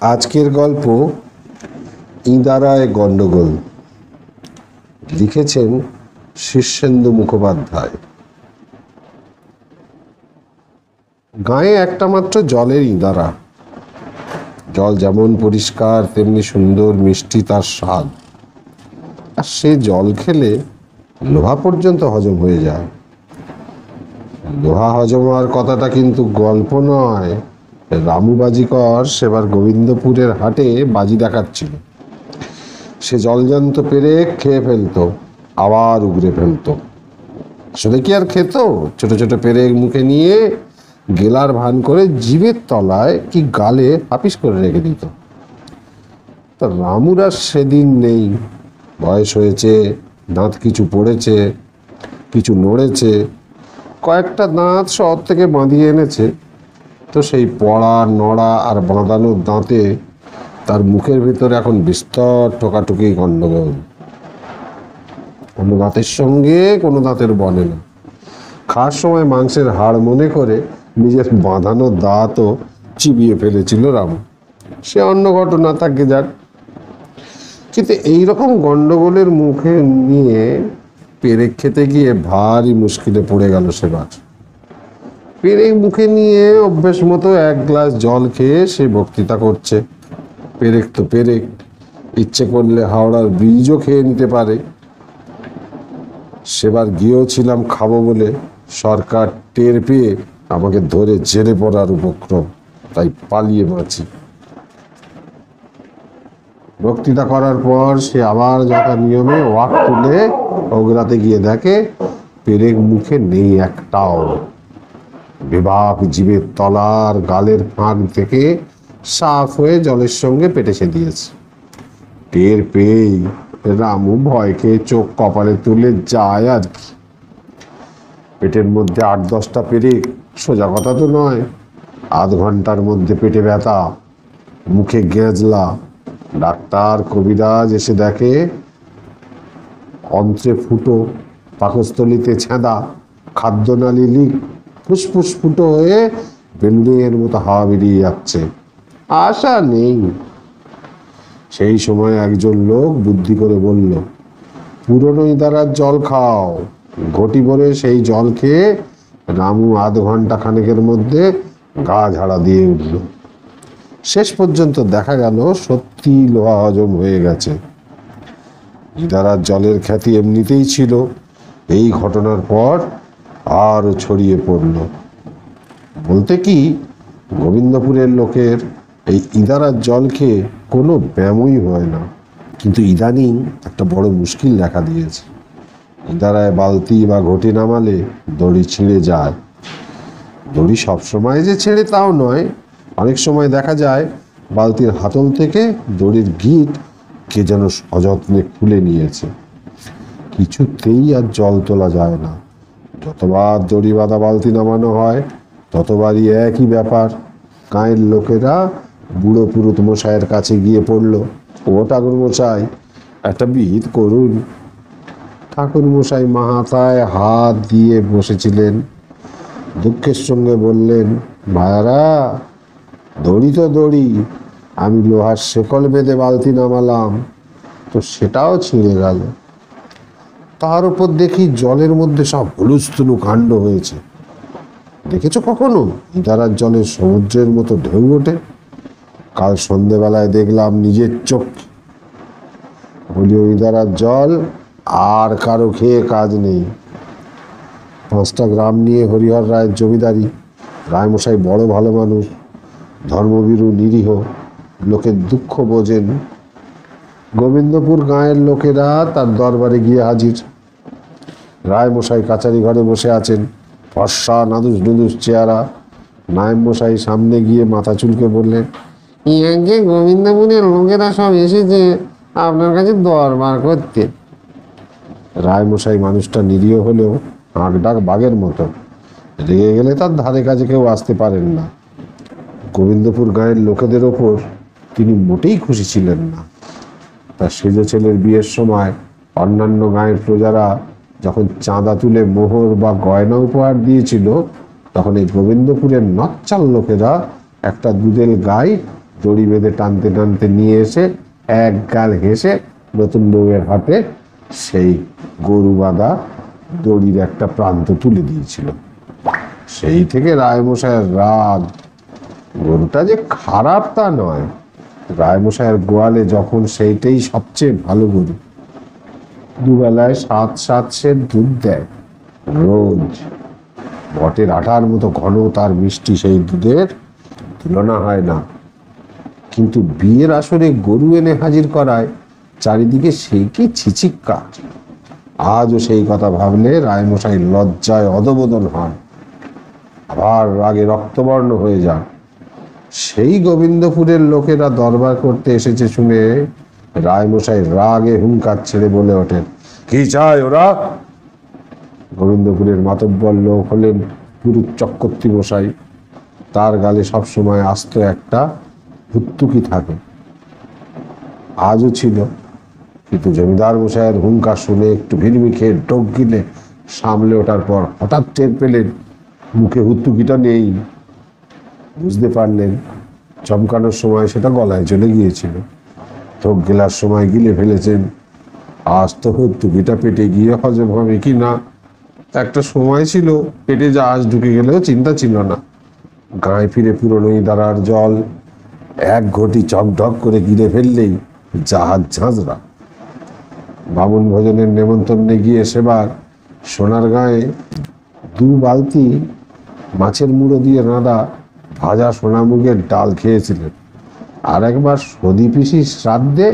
আজকের গল্প ইঁদারায় গণ্ডগোল। লিখেছেন শীর্ষেন্দু মুখোপাধ্যায়। গায়ে একটা মাত্র জলের ইঁদারা। জল যেমন পরিষ্কার তেমনি সুন্দর মিষ্টি তার স্বাদ। আর সে জল খেলে লোহা পর্যন্ত হজম হয়ে যায়। লোহা হজম হওয়ার কথাটা কিন্তু গল্প নয়। রামু বাজিকর সেবার গোবিন্দপুরের হাটে বাজি দেখাচ্ছিল। সে জলজান্ত পেরেক খেয়ে ফেলতো, আবার উগরে ফেলতো। আসলে কি আর খেত? ছোট ছোট পেরেক মুখে নিয়ে গেলার ভান করে জিভের তলায় কি গালে হাপিস করে রেখে দিত। তা রামুর আর সেদিন নেই। বয়স হয়েছে, দাঁত কিছু পড়েছে, কিছু নড়েছে। কয়েকটা দাঁত শহর থেকে বাঁধিয়ে এনেছে। তো সেই পড়া নড়া আর বাঁধানো দাঁতে তার মুখের ভিতরে এখন বিস্তর ঠোকাঠুকি গণ্ডগোল। কোনো দাঁতের সঙ্গে কোনো দাঁতের বনে না। খাওয়ার সময় মাংসের হাড় মনে করে নিজের বাঁধানো দাঁতও চিবিয়ে ফেলেছিল রামু। সে অন্য ঘটনা, তাকে যাক। কিন্তু এইরকম গণ্ডগোলের মুখে নিয়ে পেরেক খেতে গিয়ে ভারী মুশকিলে পড়ে গেল সেবার। পেরেক মুখে নিয়ে অভ্যেস মতো এক গ্লাস জল খেয়ে সে বক্তৃতা করছে। পেরেক তো পেরেক, ইচ্ছে করলে হাওড়ার ব্রিজও খেয়ে নিতে পারে। সেবার গিয়েছিলাম খাবো বলে, সরকার টের পেয়ে আমাকে ধরে জেলে পড়ার উপক্রম, তাই পালিয়ে বাঁচি। বক্তৃতা করার পর সে আবার যথা নিয়মে ওয়াক তুলে ওগরাতে গিয়ে দেখে পেরেক মুখে নেই একটাও। বেবাক জিভের তলার গালের ফাঁক থেকে সাফ হয়ে জলের সঙ্গে পেটেছে দিয়েছে। টের পেয়েই রামু ভয় খেয়ে চোখ কপালে তুলে যায় আর কি। পেটের মধ্যে ৮-১০টা পেরেক সোজা কথা তো নয়। আধ ঘন্টার মধ্যে পেটে ব্যথা, মুখে গেঁজলা। ডাক্তার কবিরাজ এসে দেখে অন্ত্রে ফুটো, পাকস্থলিতে ছেঁদা, খাদ্যনালী লিক, ফুসফুস ফুটো হয়ে বেলুনের মতো হাওয়া বেরিয়ে যাচ্ছে। আশা নেই। সেই সময় একজন লোক বুদ্ধি করে বলল, পুরনো ইঁদারার জল খাও। ঘটি ভরে সেই জল খেয়ে রামু আধ ঘন্টা খানেকের মধ্যে গা ঝাড়া দিয়ে উঠল। শেষ পর্যন্ত দেখা গেল সত্যি লোহা হজম হয়ে গেছে। ইঁদারার জলের খ্যাতি এমনিতেই ছিল, এই ঘটনার পর আরও ছড়িয়ে পড়ল। বলতে কি, গোবিন্দপুরের লোকের এই ইঁদারার জল খেয়ে কোনো ব্যায়ামই হয় না। কিন্তু ইদানিং একটা বড় মুশকিল দেখা দিয়েছে। ইঁদারায় বালতি বা ঘটি নামালে দড়ি ছিঁড়ে যায়। দড়ি সবসময় যে ছেড়ে তাও নয়। অনেক সময় দেখা যায় বালতির হাতল থেকে দড়ির গিঁট কে যেন সযত্নে খুলে নিয়েছে। কিছুতেই আর জল তোলা যায় না। যতবার দড়ি বাঁধা বালতি নামানো হয় ততবারই একই ব্যাপার। গাঁয়ের লোকেরা বুড়ো পুরুত মশাইয়ের কাছে গিয়ে পড়ল, ও ঠাকুর মশাই, একটা বিহিত করুন। ঠাকুর মশাই মাথায় হাত দিয়ে বসেছিলেন, দুঃখের সঙ্গে বললেন, ভাইয়ারা, দড়ি তো দড়ি, আমি লোহার শেকল বেঁধে বালতি নামালাম, তো সেটাও ছিঁড়ে গেল। তার উপর দেখি জলের মধ্যে সব হুলুস্থুলু কাণ্ড হয়েছে। দেখেছো কখনো ইঁদারার জলে সমুদ্রের মতো ঢেউ ওঠে? কাল সন্ধেবেলায় দেখলাম নিজের চোখ। বলি, ওই ইঁদারার জল আর কারো খেয়ে কাজ নেই। 5টা গ্রাম নিয়ে হরিহর রায়ের জমিদারি। রায়মশাই বড় ভালো মানুষ, ধর্মভীরু, নিরীহ, লোকের দুঃখ বোঝেন। গোবিন্দপুর গাঁয়ের লোকেরা তার দরবারে গিয়ে হাজির। রায়মশাই কাচারি ঘরে বসে আছেন, ফর্সা নাদুস নুদুস চেহারা। নায়েব মশাই সামনে গিয়ে মাথা চুলকে বললেন, ইয়াকে গোবিন্দপুরের লোকেরা সব এসেছে আপনার কাছে দরবার করতে। রায়মশাই মানুষটা নিরীহ হলেও আঁক ডাক বাঘের মতো। রেগে গেলে তার ধারে কাছে কেউ আসতে পারেন না। গোবিন্দপুর গাঁয়ের লোকেদের ওপর তিনি মোটেই খুশি ছিলেন না। তার সেজ ছেলের বিয়ের সময় অন্যান্য গাঁয়ের প্রজারা যখন চাঁদা তুলে মোহর বা গয়না উপহার দিয়েছিল, তখন এই গোবিন্দপুরের নচ্চাল লোকেরা একটা দুধের গাই দড়ি বেঁধে টানতে টানতে নিয়ে এসে এক গাল হেসে নতুন বউয়ের হাতে সেই গরু বাঁধা দড়ির একটা প্রান্ত তুলে দিয়েছিল। সেই থেকে রায়মশাইয়ের রাগ। গরুটা যে খারাপ তা নয়, রায়মশাইয়ের গোয়ালে যখন সেইটাই সবচেয়ে ভালো গরু। দুবেলায় 7 সের দুধ দেয় রোজ। বটের আটার মতো ঘন তার মিষ্টি সেই দুধের তুলনা হয় না। কিন্তু বিয়ের আসরে গরু এনে হাজির করায় চারিদিকে সেই কি ছিচিক্কার। আজও সেই কথা ভাবলে রায়মশাই লজ্জায় অধোবদন হন, আবার রাগে রক্তবর্ণ হয়ে যান। সেই গোবিন্দপুরের লোকেরা দরবার করতে এসেছে শুনে রায়মশাই রাগে হুঙ্কার ছেড়ে বলে ওঠেন, কি চায় ওরা? গোবিন্দপুরের মাতব্বর লোক হলেন পুরুষ চক্রবর্তী মশাই। তার গালে সবসময় আস্ত একটা হুত্তুকি থাকে, আজও ছিল। কিন্তু জমিদার মশাইয়ের হুঙ্কার শুনে একটু ভিড়মি খেয়ে ডোক গিলে সামলে ওঠার পর হঠাৎ টের পেলেন মুখে হুত্তুকিটা নেই। বুঝতে পারলেন চমকানোর সময় সেটা গলায় চলে গিয়েছিল। ঢোক গেলার সময় গিলে ফেলেছেন। আজ তো হুত্তুকিটা পেটে গিয়ে হজম হবে কি না। একটা সময় ছিল পেটে জাহাজ ঢুকে গেলেও চিন্তা ছিল না। গায়ে ফিরে পুরনো ইদারার জল এক ঘটি চকঢক করে গিলে ফেললেই জাহাজ ঝাঁঝরা। বামুন ভোজনের নেমন্তন্নে গিয়ে সেবার সোনার গায়ে 2 বালতি মাছের মুড়ো দিয়ে রাঁধা ভাজা সোনামুগের ডাল খেয়েছিলেন। আর একবার সদী পিসির শ্রাদ্ধে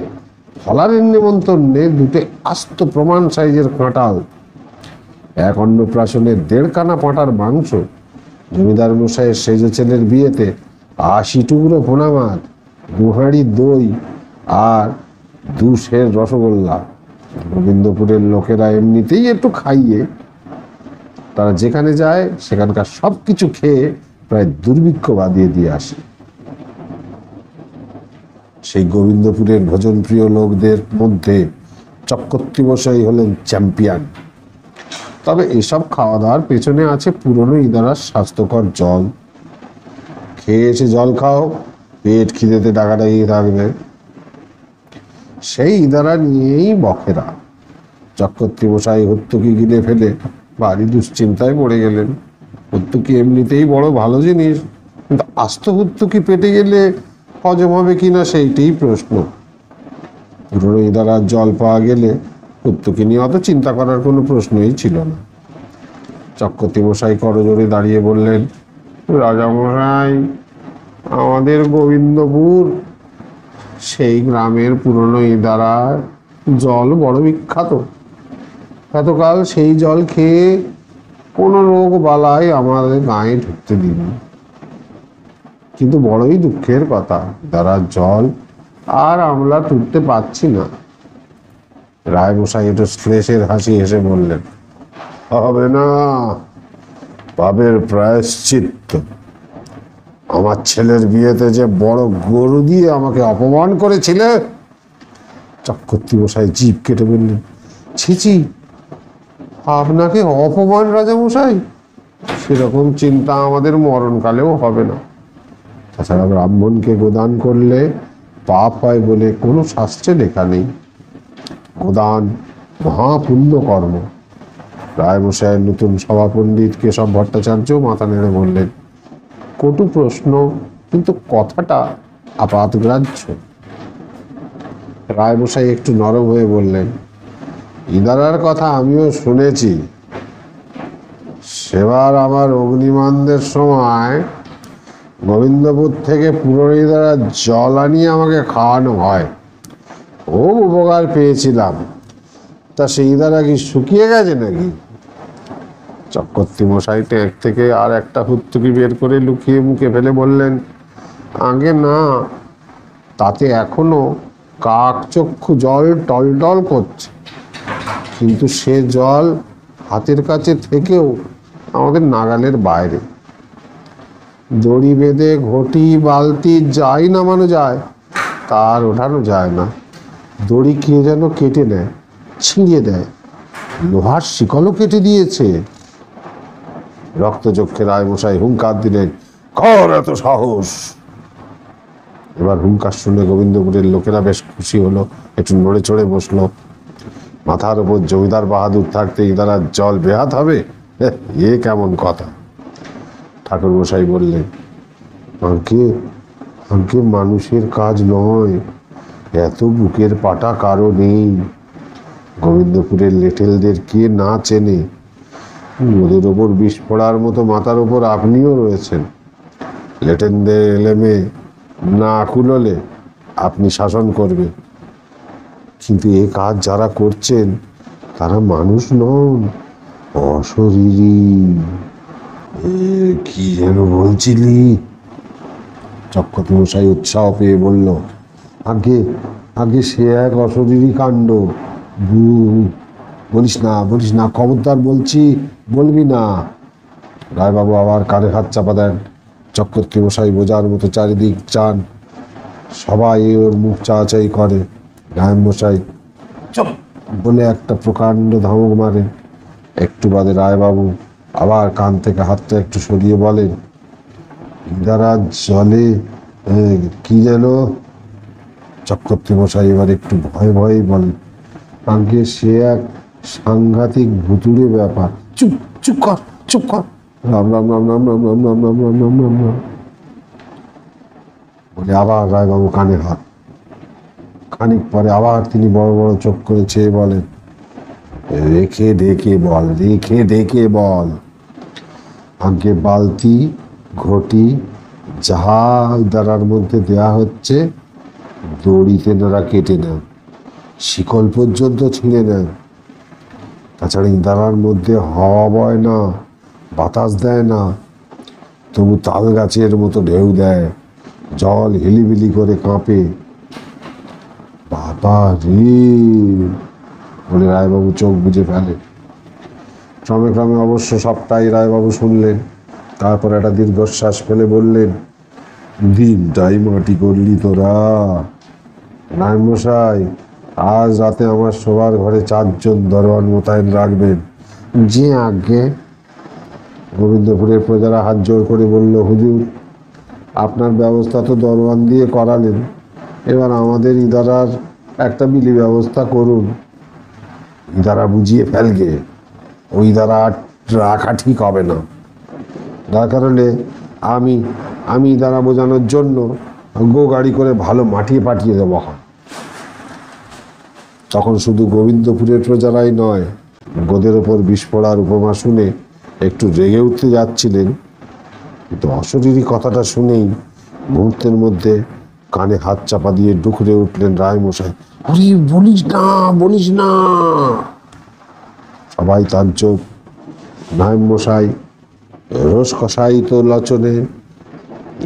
ফলারের নেমন্তন্নে 2টে আস্ত প্রমাণ সাইজের কাঁঠাল, এক অন্নপ্রাশনের 1.5 কানা পাঁটার মাংস, জমিদার মশাইয়ের সেজ ছেলের বিয়েতে 80 টুকরো পোনা মাছ, 2 হাঁড়ি দই আর 2 সের রসগোল্লা। গোবিন্দপুরের লোকেরা এমনিতেই একটু খাইয়ে, তারা যেখানে যায় সেখানকার সব কিছু খেয়ে প্রায় দুর্ভিক্ষ বাঁধিয়ে দিয়ে আসে। সেই গোবিন্দপুরের ভোজনপ্রিয় লোকদের মধ্যে চক্রবর্তী মশাই হলেন চ্যাম্পিয়ন। তবে এসব খাওয়া দাওয়ার পেছনে আছে পুরনো ইদারার স্বাস্থ্যকর জল। খেয়ে এসে জল খাও, পেট খিদেতে ডাকাডাকি থাকবে। সেই ইদারা নিয়েই বখেরা। চক্রবর্তী মশাই হুত্তুকি গিলে ফেলে ভারী দুশ্চিন্তায় পড়ে গেলেন। হুত্তুকি এমনিতেই বড় ভালো জিনিস, কিন্তু আস্ত হুত্তুকি পেটে গেলে হজম হবে কিনা সেইটাই প্রশ্ন। পুরনো ইদারার জল পাওয়া গেলে হুত্তুকি নিয়ে অত চিন্তা করার কোনো প্রশ্নই ছিল না। চক্রবর্তী মশাই করজোড়ে দাঁড়িয়ে বললেন, রাজামশাই, আমাদের গোবিন্দপুর সেই গ্রামের পুরনো ইদারার জল বড় বিখ্যাত। এতকাল সেই জল খেয়ে কোনো রোগ বালাই আমাদের গায়ে ঢুকতে দিন। কিন্তু বড়ই দুঃখের কথা, ইদারার জল আর আমরা তুলতে পারছি না। রায়মশাই একটু শ্লেষের হাসি হেসে বললেন, হবে না, পাপের প্রায়শ্চিত্ত। আমার ছেলের বিয়েতে যে বড় গরু দিয়ে আমাকে অপমান করেছিলে। চক্রবর্তী মশাই জিভ কেটে বললেন, ছিছি, আপনাকে অপমান রাজামশাই? সেরকম চিন্তা আমাদের মরণকালেও হবে না। তাছাড়া ব্রাহ্মণকে গোদান করলে পাপ হয় বলে কোনো শাস্ত্রে লেখা নেই। গোদান মহাপুণ্য কর্ম। রায়মশাইয়ের নতুন সভাপণ্ডিত কেশব ভট্টাচার্য মাথা নেড়ে বললেন, কটু প্রশ্ন, কিন্তু কথাটা আপাতগ্রাহ্য। রায়মশাই একটু নরম হয়ে বললেন, ইদারার কথা আমিও শুনেছি। সেবার আমার অগ্নিমানদের সময় গোবিন্দপুর থেকে পুরনো ইদারার জল আনিয়ে আমাকে খাওয়ানো হয়। খুব উপকার পেয়েছিলাম। তা সেই ইদারা কি শুকিয়ে গেছে নাকি? চক্রবর্তী মশাই ট্যাঙ্ক থেকে আর একটা হুত্তুকি বের করে লুকিয়ে মুখে ফেলে বললেন, আগে না, তাতে এখনো কাকচক্ষু জল টলটল করছে। কিন্তু সে জল হাতের কাছে থেকেও আমাদের নাগালের বাইরে। দড়ি বেঁধে ঘটি বালতি যাই নামানো যায়, তার ওঠানো যায় না। দড়ি কে যেন কেটে নেয়, ছিঁড়ে দেয়, লোহার শিকলও কেটে দিয়েছে। রক্তচক্ষে রায়মশাই হুঙ্কার দিলেন, কর এত সাহস! এবার হুঙ্কার শুনে গোবিন্দপুরের লোকেরা বেশ খুশি হলো, একটু নড়ে চড়ে বসলো। মাথার ওপর জমিদার বাহাদুর থাকতে ইদারার জল বেহাত হবে? এ কেমন কথা? ঠাকুর মশাই বললেন, আগে আগে মানুষের কাজ নয়, এত বুকের পাটা কারো নেই। গোবিন্দপুরের লেটেলদের কে না চেনে? ওদের ওপর বিষ পড়ার মতো মাথার ওপর আপনিও রয়েছেন। লেটেনদের এলেমে না কুলোলে আপনি শাসন করবে, কিন্তু এ কাজ যারা করছেন তারা মানুষ নন, অশরীরী। কি যেন বলছিলি? চক্রবর্তী মশাই উৎসাহ পেয়ে বলল, আগে আগে সে এক অশরীরী কাণ্ড। বলিস না, খবরদার বলছি, বলবি না। রায়বাবু আবার কানে হাত চাপা দেন। চক্রবর্তী মশাই বোঝার মতো চারিদিক চান, সবাই ওর মুখ চাচাই করে। রায় মশাই চুপ বলে একটা প্রকাণ্ড ধমক মারেন। একটু বাদে রায়বাবু আবার কান থেকে হাতটা একটু সরিয়ে বলেন, ইদারা জলে কি যেন? চক্রবর্তী মশাই এবার একটু ভয়ে ভয়েই বলেন, আগে সে এক সাংঘাতিক ভুতুড়ে ব্যাপার। চুপ চুপ কর, চুপ কর। রাম রাম রাম রাম রাম রাম রাম রাম রাম রাম রাম রাম বলে আবার রায়বাবু কানে হাত। খানিক পরে আবার তিনি বড় বড় চোখ করে চেয়ে বলেন, রেখে ডেকে বল, রেখে ডেকে বল। আগে বালতি ঘটি যাহা ইদারার মধ্যে দেয়া হচ্ছে দড়িতে নারা কেটে নেন, শিকল পর্যন্ত ছিঁড়ে নেন। তাছাড়া ইদারার মধ্যে হাওয়া বয় না, বাতাস দেয় না, তবু তাল গাছের মতো ঢেউ দেয়, জল হিলিবিলি করে কাঁপে। বাবা রে বলে রায়বাবু চোখ বুজে ফেলে। ক্রমে ক্রমে অবশ্য সবটাই রায়বাবু শুনলেন। তারপর একটা দীর্ঘশ্বাস ফেলে বললেন, দিনটাই মাটি করলি তোরা। রায়মশাই, আজ রাতে আমার শোবার ঘরে 4 জন দরওয়ান মোতায়েন রাখবেন। জি আজ্ঞে। গোবিন্দপুরের প্রজারা হাত জোর করে বলল, হুজুর আপনার ব্যবস্থা তো দরওয়ান দিয়ে করালেন, এবার আমাদের ইদারার একটা বিলি ব্যবস্থা করুন। ইদারা বুঝিয়ে ফেলগে, ওই দ্বারা রাখা ঠিক হবে না। দরকার হলে আমি দ্বারা বোঝানোর জন্য গাড়ি করে ভালো মাটিয়ে পাঠিয়ে দেবো। তখন শুধু গোবিন্দপুরের প্রজারাই নয়, গোদের ওপর বিষ পড়ার উপমা শুনে একটু রেগে উঠতে যাচ্ছিলেন, কিন্তু অশরীরী কথাটা শুনেই মুহূর্তের মধ্যে কানে হাত চাপা দিয়ে ডুকরে উঠলেন রায়মশাই। আরে বলিস না। সবাই তার চোখ। রায়মশাই রোষ কষায়িত লচনে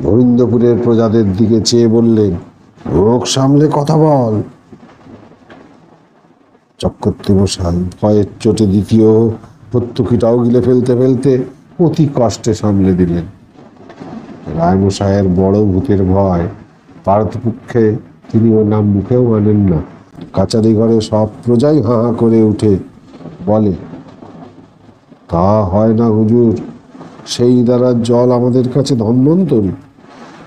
গোবিন্দপুরের প্রজাদের দিকে চেয়ে বললেন, মুখ সামলে কথা বল। চক্রবর্তী মশাই ভয়ের চোটে দ্বিতীয় প্রত্যুকিটাও গিলে ফেলতে ফেলতে অতি কষ্টে সামলে দিলেন। রায়মশাইয়ের বড় ভূতের ভয়, পারতপক্ষে তিনি ওর নাম মুখেও আনেন না। কাচারি ঘরে সব প্রজাই হাঁ হাঁ করে উঠে বলে, তা হয় না হুজুর, সেই দ্বারা জল আমাদের কাছে ধন্বন্তরী।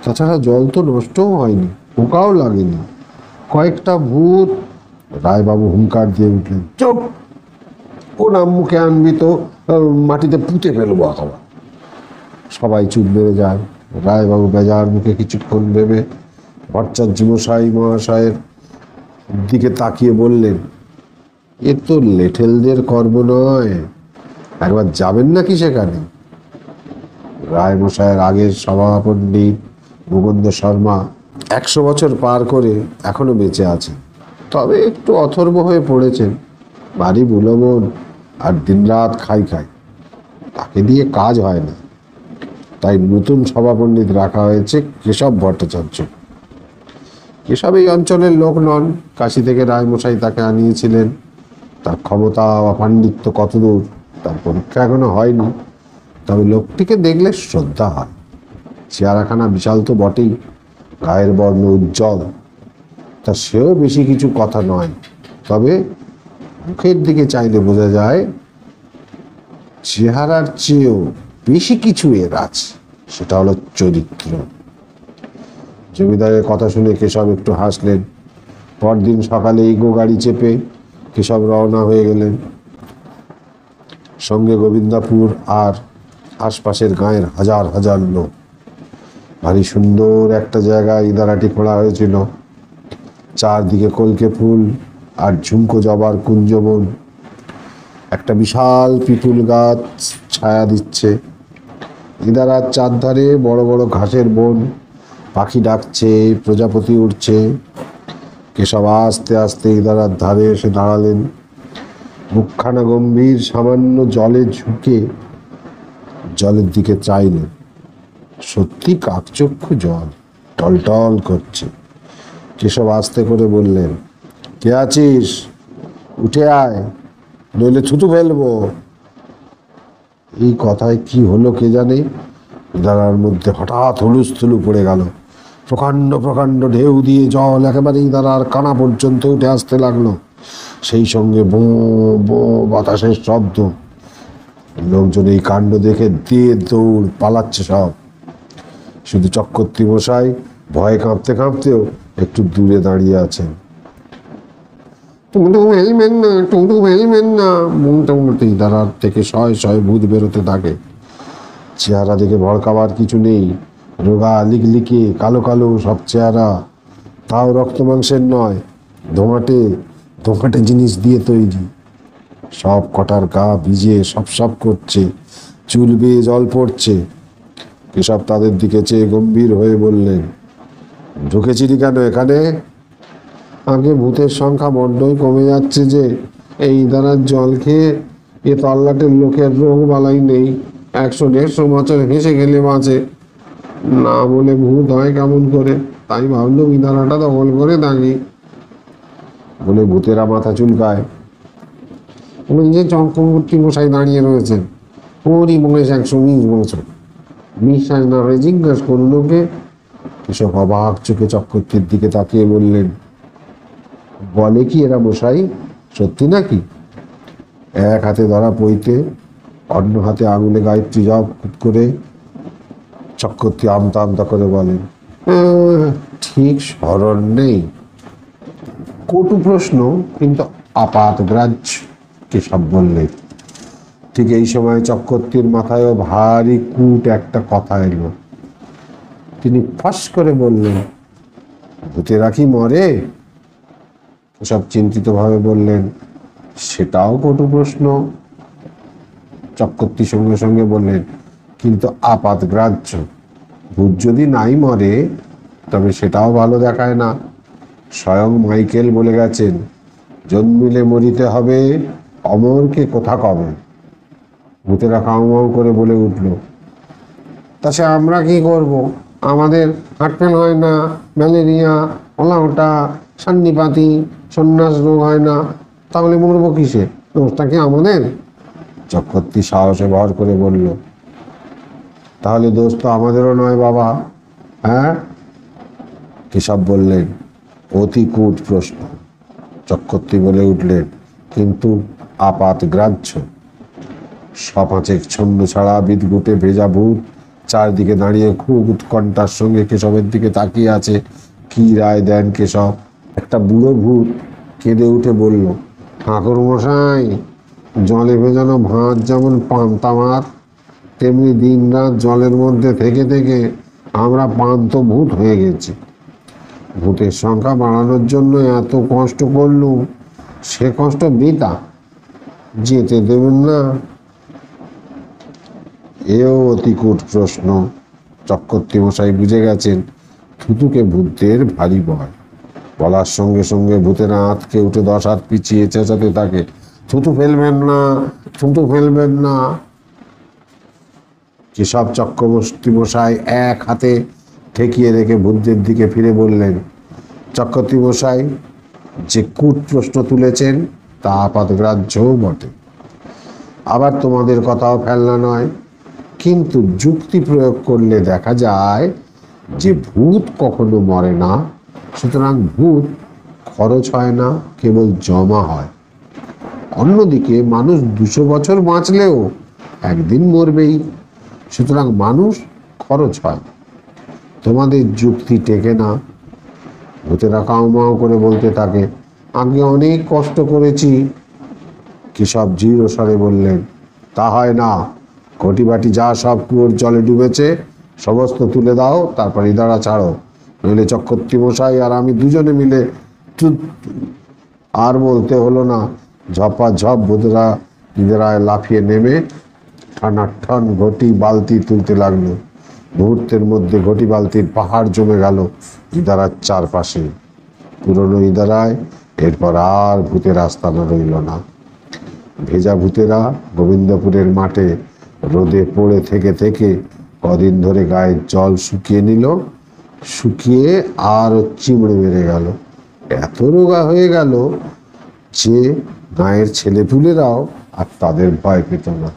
তাছাড়া জল তো নষ্টও হয়নি, পোকাও লাগেনি। কয়েকটা ভূত। রায়বাবু হুঙ্কার দিয়ে উঠলেন, চুপ! ও নাম মুখে আনবি তো মাটিতে পুঁতে ফেলবো আবার। সবাই চুপ বেড়ে যায়। রায়বাবু বেজার মুখে কিছুক্ষণ ভেবে ভট্টাচার্য মহাশয়ের দিকে তাকিয়ে বললেন, এ তো লেঠেলদের কর্ম নয়, একবার যাবেন নাকি সেখানে? রায়মশাইয়ের আগের সভাপণ্ডিত মুকুন্দ শর্মা 100 বছর পার করে এখনো বেঁচে আছে, তবে একটু অথর্ব হয়ে পড়েছেন। বাড়ি বুলোমন আর দিনরাত খাই তাকে দিয়ে কাজ হয় না। তাই নতুন সভাপণ্ডিত রাখা হয়েছে কেশব ভট্টাচার্য। কেশব এই অঞ্চলের লোক নন, কাশী থেকে রায়মশাই তাকে আনিয়েছিলেন। তার ক্ষমতা বা পাণ্ডিত্য কতদূর তার পরীক্ষা এখনো হয়নি, তবে লোকটিকে দেখলে শ্রদ্ধা হয়। চেহারাখানা বিশাল তো বটেই, গায়ের বর্ণ উজ্জ্বল, তা সেও বেশি কিছু কথা নয়, তবে মুখের দিকে চাইলে বোঝা যায় চেহারার চেয়েও বেশি কিছু এর আছে, সেটা হলো চরিত্র। জমিদারের কথা শুনে কেশব একটু হাসলেন। পরদিন সকালে ইগো গাড়ি চেপে কেশব রওনা হয়ে গেলেন। সঙ্গে গোবিন্দাপুর আর আশপাশের গাঁয়ের হাজার হাজার লোক। ভারী সুন্দর একটা জায়গায় ইদারাটি খোলা হয়েছিল। চারদিকে কলকে ফুল আর ঝুমকো জবার কুঞ্জবন। একটা বিশাল পিপুল গাছ ছায়া দিচ্ছে। ইদারার চারধারে বড় বড় ঘাসের বন, পাখি ডাকছে, প্রজাপতি উঠছে। কেশব আস্তে আস্তে ইদারার ধারে এসে দাঁড়ালেন। মুখখানা গম্ভীর, সামান্য জলে ঝুঁকে জলের দিকে চাইলেন। সত্যি কাকচক্ষু জল, টলটল করছে। কেশব আস্তে করে বললেন, কে আছিস? উঠে আয়, নইলে থুতু ফেলবো। এই কথায় কি হলো কে জানে, ইদারার মধ্যে হঠাৎ হুলুস্থুলু পড়ে গেল। প্রকাণ্ড প্রকাণ্ড ঢেউ দিয়ে জল একেবারে ইদারার কানা পর্যন্ত উঠে আসতে লাগলো। সেই সঙ্গে বো বো বাতাসের শব্দ। লোকজন এই কাণ্ড দেখে দিয়ে দৌড় পালাচ্ছে সব। শুধু চক্রবর্তী মশাই ভয়ে কাঁপতে কাঁপতেও একটু দূরে দাঁড়িয়ে আছেন। টুকটুক ফেলবেন না, টুকটুক ফেলবেন না বলতে বলতে ইদারার থেকে শয়ে শয়ে ভূত বেরোতে থাকে। চেহারা দেখে ভড়কাবার কিছু নেই। রোগা, লিকলিকে, কালো কালো সব চেহারা। তাও রক্ত মাংসের নয়, ধোঁয়াটে ধোঁয়াটে জিনিস দিয়ে তৈরি। সব কটার গা ভিজে সপ সপ করছে, চুল বেয়ে জল পড়ছে। কেশব তাদের দিকে চেয়ে গম্ভীর হয়ে বললেন, ঢুকেছিলি কেন এখানে? আগে ভূতের সংখ্যা বড্ডই কমে যাচ্ছে যে, এই ইদারার জল খেয়ে এ তল্লাটের লোকের রোগ বালাই নেই। 100-150 বছর হেসে গেলে বাঁচে না, বলে ভূত হয় কেমন করে? তাই ভাবলাম ইদারাটা দখল করে থাকি। বলে ভূতেরা মাথা চুলকায়। ওই যে চক্রবর্তী মশাই দাঁড়িয়ে রয়েছেন, ওরই বয়স 120 বছর। বিশ্বাস না হয়ে জিজ্ঞাসা করুন ওকে। কেশব অবাক চোখে চক্রবর্তীর দিকে তাকিয়ে বললেন, বলে কি এরা মশাই, সত্যি নাকি? এক হাতে ধরা পইতে, অন্য হাতে আঙুলে গায়ত্রী জপ করে চক্রবর্তী আমতা আমতা করে বলেন, ঠিক স্মরণ নেই। কটু প্রশ্ন, কিন্তু আপাত গ্রাহ্য, কেশব বললেন। ঠিক এই সময় চক্রবর্তীর মাথায়ও ভারী কূট একটা কথা এলো। তিনি ফাঁস করে বললেন, ভূতেরা কি মরে? কেশব চিন্তিতভাবে বললেন, সেটাও কটু প্রশ্ন। চক্রবর্তী সঙ্গে সঙ্গে বললেন, কিন্তু আপাত গ্রাহ্য। ভূত যদি নাই মরে তবে সেটাও ভালো দেখায় না। স্বয়ং মাইকেল বলে গেছেন, জন্মিলে মরিতে হবে, অমরকে কোথা কবে। ভূতেরা কাউ মাউ করে বলে উঠল, তা সে আমরা কি করব? আমাদের হার্টফেল হয় না, ম্যালেরিয়া, ওলাওটা, সান্নিপাতি, সন্ন্যাস রোগ হয় না, তাহলে মরবো কিসে? দোষটা কি আমাদের? চক্রবর্তী সাহসে ভর করে বলল, তাহলে দোষ তো আমাদেরও নয় বাবা। হ্যাঁ? কেশব বললেন, অতি কূট প্রশ্ন। চক্রবর্তী বলে উঠলেন, কিন্তু আপাত গ্রাহ্য। সপাঁচেক ছন্দ ছাড়া বিদঘুটে ভেজা ভূত চারদিকে দাঁড়িয়ে খুব উৎকণ্ঠার সঙ্গে কেশবের দিকে তাকিয়ে আছে। কি রায় দেন কেশব? একটা বুড়ো ভূত কেঁদে উঠে বলল, ঠাকুর মশাই, জলে ভেজানো ভাত যেমন পান্তা ভাত, তেমনি দিন রাত জলের মধ্যে থেকে থেকে আমরা পান্ত ভূত হয়ে গেছি। ভূতের সংখ্যা বাড়ানোর জন্য এত কষ্ট করলুম, সে কষ্ট বৃথা। যেতে দেবেন না? এও অতি কূট প্রশ্ন। চক্রবর্তী মশাই বুঝে গেছেন থুতুকে ভূতদের ভারী ভয়। বলার সঙ্গে সঙ্গে ভূতেরা আঁতকে উঠে 10 হাত পিছিয়ে চেঁচাতে থাকে, থুতু ফেলবেন না, থুতু ফেলবেন না। কেশব চক্রবর্তী মশাই এক হাতে ঠেকিয়ে রেখে ভূতদের দিকে ফিরে বললেন, চক্রবর্তী মশাই, যে কূট প্রশ্ন তুলেছেন তা আপাতগ্রাহ্যও বটে। আবার তোমাদের কথাও ফেলনা নয়, কিন্তু যুক্তি প্রয়োগ করলে দেখা যায় যে ভূত কখনো মরে না, সুতরাং ভূত খরচ হয় না, কেবল জমা হয়। অন্যদিকে মানুষ 200 বছর বাঁচলেও একদিন মরবেই, সুতরাং মানুষ খরচ হয়। তোমাদের যুক্তি টেকে না। ভূতেরা কাউ মাও করে বলতে থাকে, আগে অনেক কষ্ট করেছি। কেশব জিরো স্বরে বললেন, তা হয় না। ঘটি বাটি যা সব কুয়োর জলে ডুবেছে সমস্ত তুলে দাও, তারপর ইদারা ছাড়ো, নইলে চক্রবর্তী মশাই আর আমি দুজনে মিলে আর বলতে হলো না। ঝপাঝপ ভূতেরা ইদারায় লাফিয়ে নেমে ঠানাঠান ঘটি বালতি তুলতে লাগলো। মুহূর্তের মধ্যে ঘটি বালতির পাহাড় জমে গেল ইদারার চারপাশে। পুরনো ইদারায় এরপর আর ভূতের আস্তানা রইল না। ভেজা ভূতেরা গোবিন্দপুরের মাঠে রোদে পড়ে থেকে থেকে কদিন ধরে গায়ের জল শুকিয়ে নিল, শুকিয়ে আর চিমড়ে মেরে গেল। এত রোগা হয়ে গেল যে গায়ের ছেলেপুলেরাও আর তাদের ভয় পেত না।